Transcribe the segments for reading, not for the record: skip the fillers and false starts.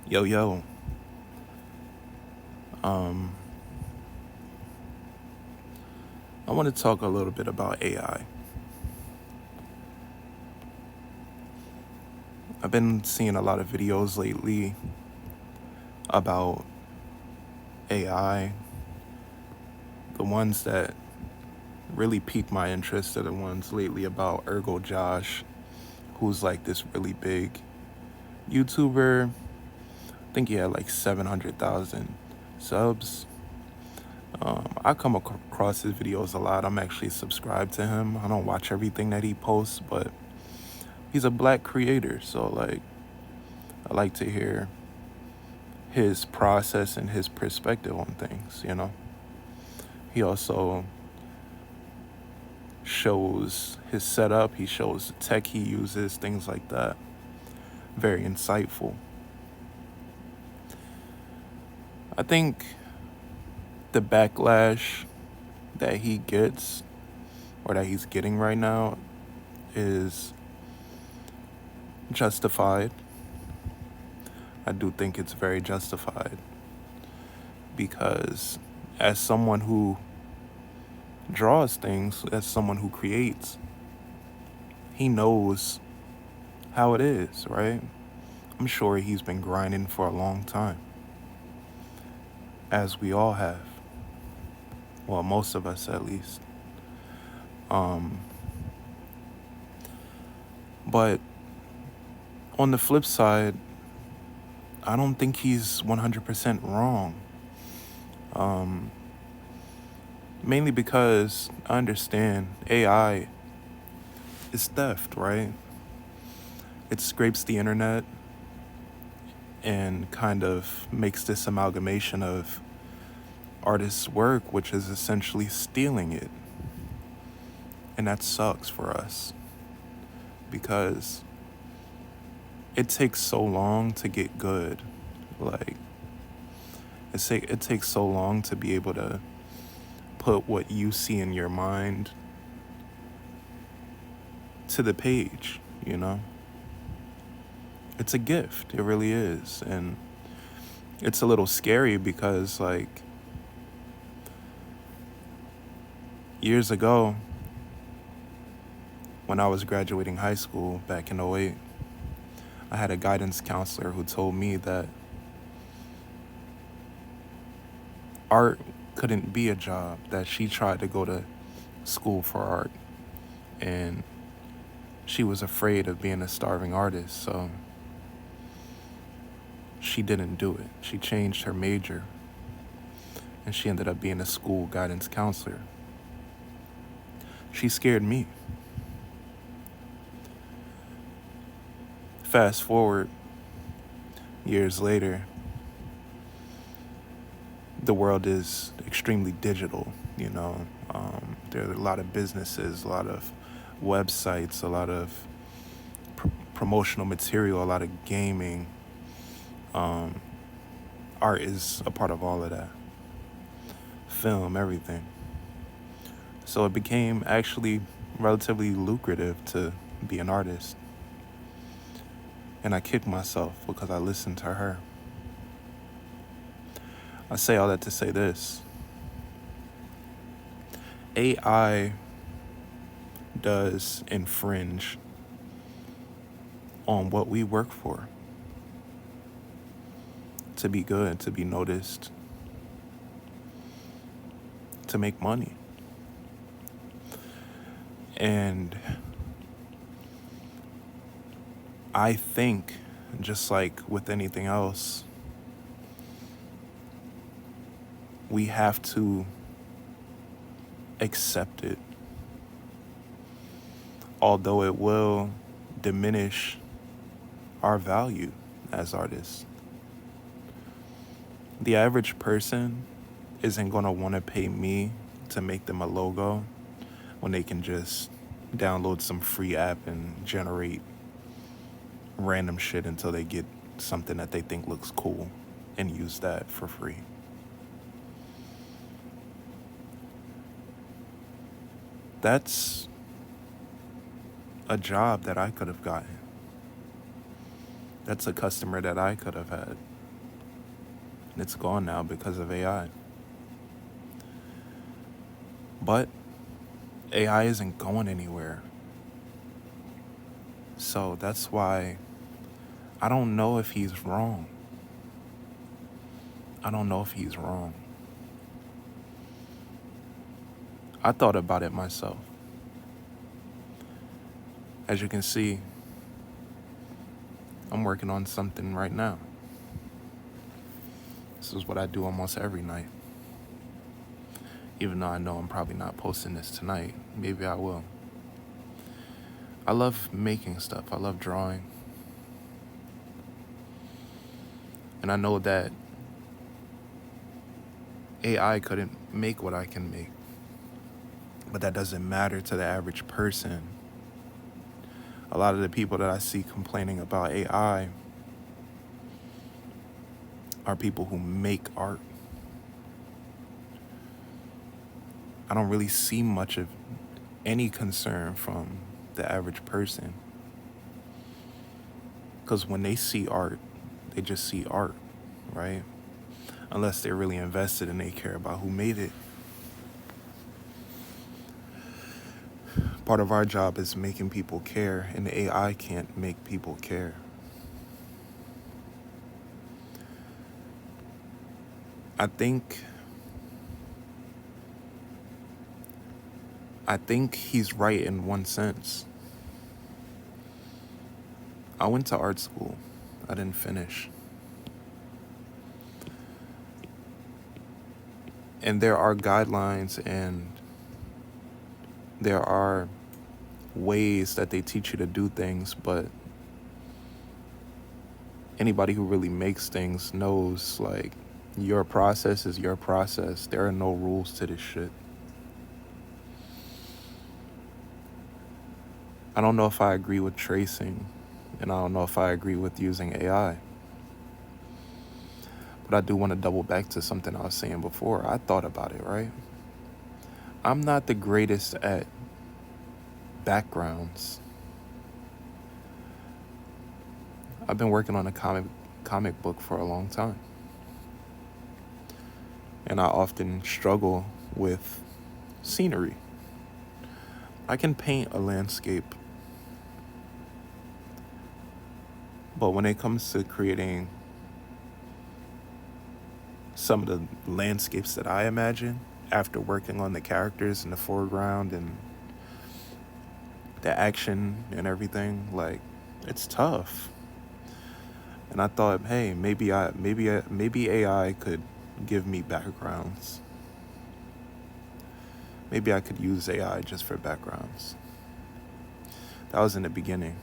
Yo, yo. Um, I want to talk a little bit about AI. I've been seeing a lot of videos lately about AI. The ones that really piqued my interest are the ones lately about Ergo Josh, who's like this really big YouTuber. I think he had like 700,000 subs. I come across his videos a lot. I'm actually subscribed to him. I don't watch everything that he posts, but he's a black creator, so like I like to hear his process and his perspective on things. He also shows his setup, he shows the tech he uses, things like that. Very insightful. I think the backlash that he gets, or that he's getting right now, is justified. I do think it's very justified because, as someone who draws things, as someone who creates, he knows how it is, right? I'm sure he's been grinding for a long time, as we all have. Well, most of us at least. Um, but on the flip side, I don't think he's 100% wrong. Um, Mainly because I understand AI is theft, right? It scrapes the internet and kind of makes this amalgamation of artists' work, which is essentially stealing it. And that sucks for us because it takes so long to get good. Like, it takes so long to be able to put what you see in your mind to the page. It's a gift. It really is. And it's a little scary because, like, years ago, when I was graduating high school back in '08, I had a guidance counselor who told me that art couldn't be a job, that she tried to go to school for art and she was afraid of being a starving artist, so she didn't do it. She changed her major and she ended up being a school guidance counselor. She scared me. Fast forward years later, the world is extremely digital. There are a lot of businesses, a lot of websites, a lot of promotional material, a lot of gaming. Um, Art is a part of all of that. Film, everything. So it became actually relatively lucrative to be an artist. And I kicked myself because I listened to her. I say all that to say this: AI does infringe on what we work for, to be good, to be noticed, to make money. And I think, just like with anything else, we have to accept it, although it will diminish our value as artists. The average person isn't going to want to pay me to make them a logo when they can just download some free app and generate random shit until they get something that they think looks cool and use that for free. That's a job that I could have gotten. That's a customer that I could have had. It's gone now because of AI. But AI isn't going anywhere. So that's why I don't know if he's wrong. I don't know if he's wrong. I thought about it myself. As you can see, I'm working on something right now. This is what I do almost every night. Even though I know I'm probably not posting this tonight, maybe I will. I love making stuff. I love drawing. And I know that AI couldn't make what I can make. But that doesn't matter to the average person. A lot of the people that I see complaining about AI are people who make art. I don't really see much of any concern from the average person. Because when they see art, they just see art, right? Unless they're really invested and they care about who made it. Part of our job is making people care, and the AI can't make people care. I think he's right in one sense. I went to art school. I didn't finish. And there are guidelines and there are ways that they teach you to do things, but anybody who really makes things knows, like, your process is your process. There are no rules to this shit. I don't know if I agree with tracing, and I don't know if I agree with using AI. But I do want to double back to something I was saying before. I thought about it, right? I'm not the greatest at backgrounds. I've been working on a comic book for a long time. And I often struggle with scenery. I can paint a landscape. But when it comes to creating some of the landscapes that I imagine after working on the characters in the foreground and the action and everything, like, it's tough. And I thought, hey, maybe AI could give me backgrounds. Maybe I could use AI just for backgrounds. That was in the beginning.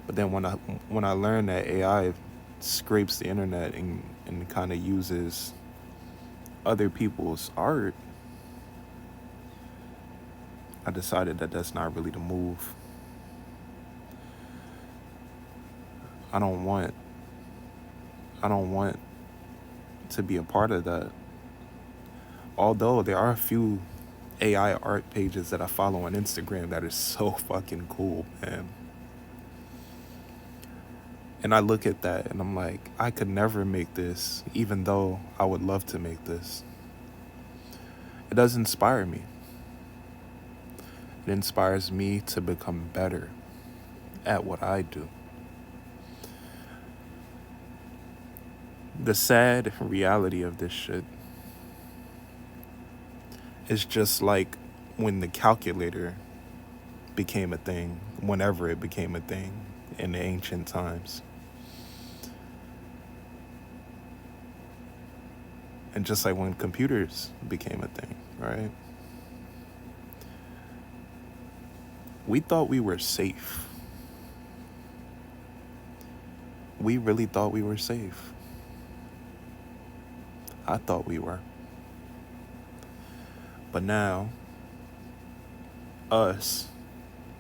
But then when I learned that AI scrapes the internet and kind of uses other people's art, I decided that that's not really the move. I don't want to be a part of that. Although there are a few AI art pages that I follow on Instagram that are so fucking cool, man. And I look at that and I'm like, I could never make this, even though I would love to make this. It does inspire me. It inspires me to become better at what I do. The sad reality of this shit is just like when the calculator became a thing, whenever it became a thing in the ancient times. And just like when computers became a thing, right? We thought we were safe. We really thought we were safe. I thought we were. But now, us,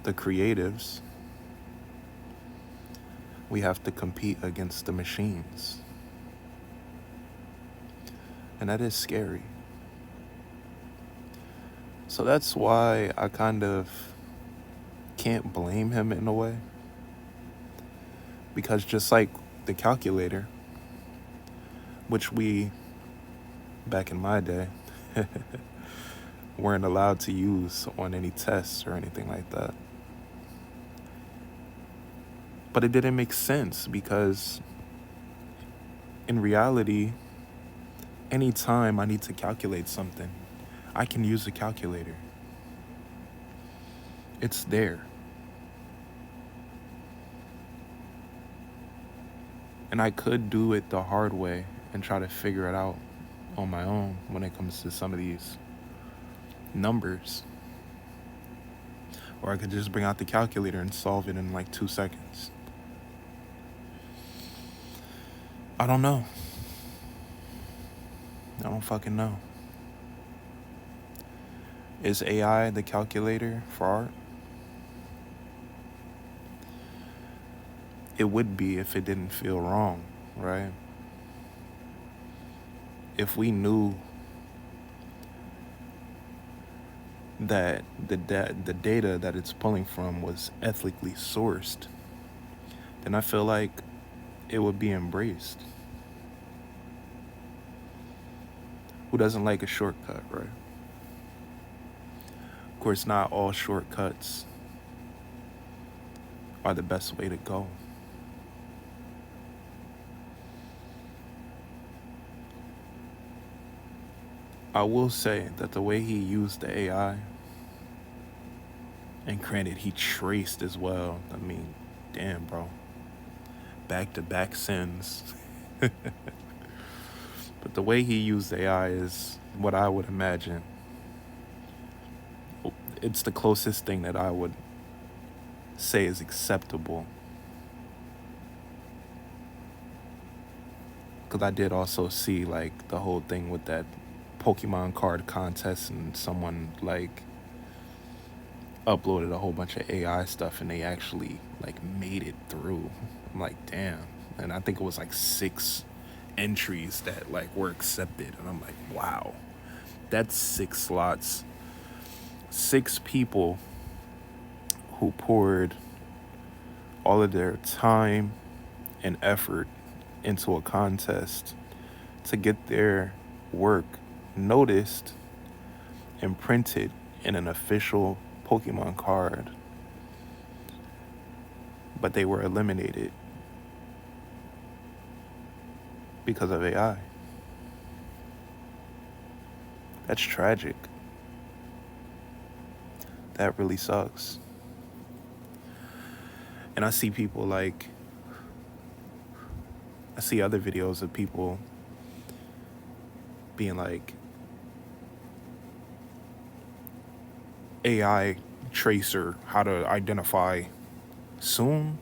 the creatives, we have to compete against the machines. And that is scary. So that's why I kind of can't blame him in a way. Because just like the calculator, which we, back in my day, weren't allowed to use on any tests or anything like that. But it didn't make sense because in reality, anytime I need to calculate something, I can use a calculator. It's there. And I could do it the hard way and try to figure it out on my own when it comes to some of these numbers. Or I could just bring out the calculator and solve it in like 2 seconds. I don't know. I don't fucking know. Is AI the calculator for art? It would be if it didn't feel wrong, right? If we knew that the data that it's pulling from was ethically sourced, then I feel like it would be embraced. Who doesn't like a shortcut, right? Of course, not all shortcuts are the best way to go. I will say that the way he used the AI, and granted, he traced as well. I mean, damn, bro. Back-to-back sins. But the way he used AI is what I would imagine. It's the closest thing that I would say is acceptable. Because I did also see, like, the whole thing with that Pokemon card contest and someone, like, uploaded a whole bunch of AI stuff and they actually, like, made it through. I'm like, damn. And I think it was, like, 6 entries that, like, were accepted. And I'm like, wow. That's 6 slots. 6 people who poured all of their time and effort into a contest to get their work noticed and printed in an official Pokemon card, but they were eliminated because of AI. That's tragic. That really sucks. And I see people like, I see other videos of people being like, AI tracer, how to identify. Soon,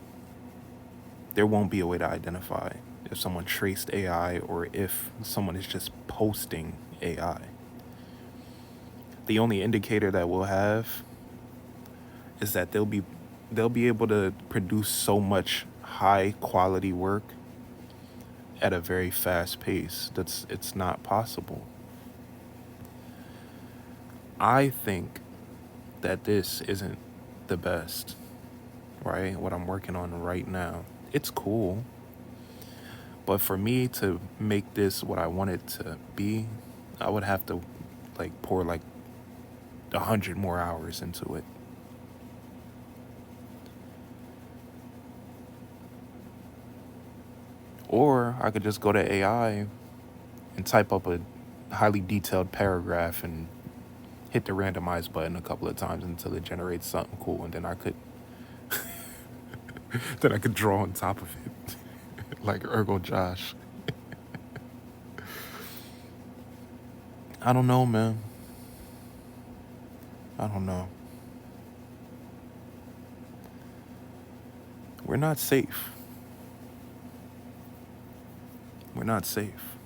there won't be a way to identify if someone traced AI or if someone is just posting AI. The only indicator that we'll have is that they'll be able to produce so much high quality work at a very fast pace it's not possible. I think that this isn't the best, right? What I'm working on right now, it's cool, but for me to make this what I want it to be, I would have to like pour like 100 more hours into it. Or I could just go to AI and type up a highly detailed paragraph and hit the randomize button a couple of times until it generates something cool, and then I could draw on top of it like Ergo Josh. I don't know, man. I don't know. We're not safe. We're not safe.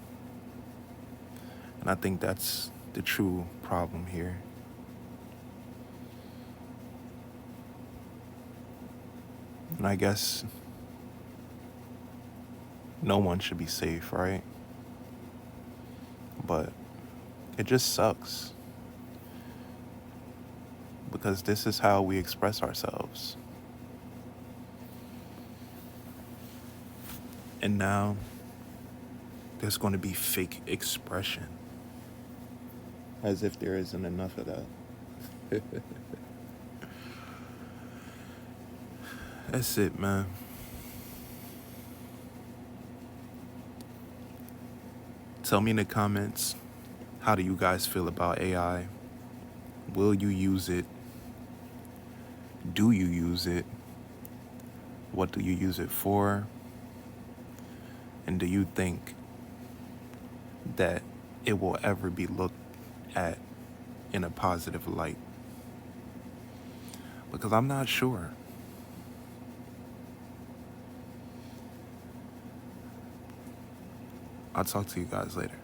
And I think that's the true problem here. And I guess no one should be safe, right? But it just sucks. Because this is how we express ourselves. And now there's going to be fake expression. As if there isn't enough of that. That's it, man. Tell me in the comments, how do you guys feel about AI? Will you use it? Do you use it? What do you use it for? And do you think that it will ever be looked at in a positive light? Because I'm not sure. I'll talk to you guys later.